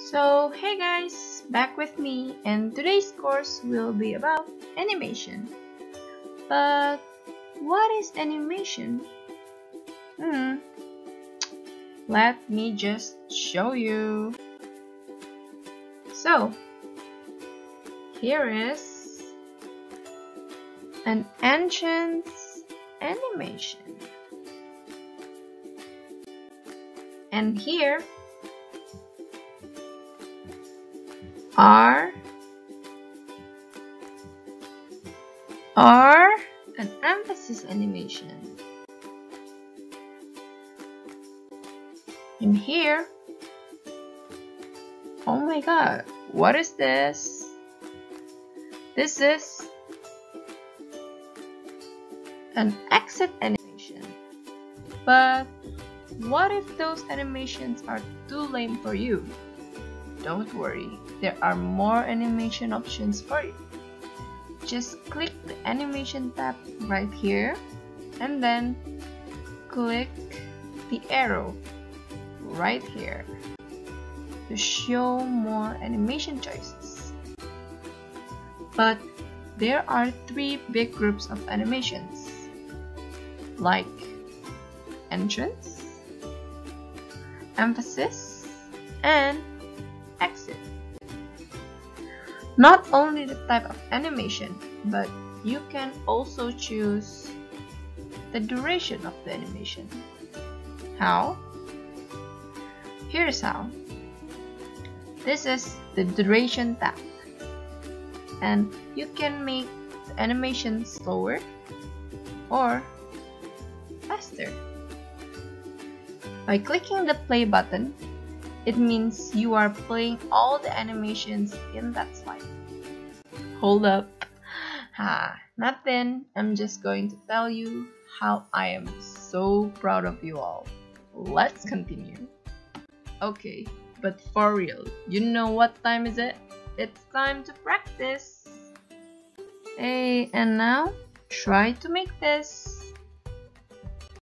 So hey guys, back with me, and today's course will be about animation. But what is animation? Let me just show you. So here is an entrance animation, and here are an emphasis animation. And here, oh my god, what is this? This is an exit animation. But what if those animations are too lame for you? Don't worry, there are more animation options for you. Just click the animation tab right here and then click the arrow right here to show more animation choices. But there are three big groups of animations, like entrance, emphasis, and exit. Not only the type of animation, but you can also choose the duration of the animation. How? Here's how. This is the duration tab, and you can make the animation slower or faster. By clicking the play button, it means you are playing all the animations in that slide. Hold up. Nothing. I'm just going to tell you how I am so proud of you all. Let's continue. Okay, but for real, you know what time is it? It's time to practice. Hey, and now try to make this.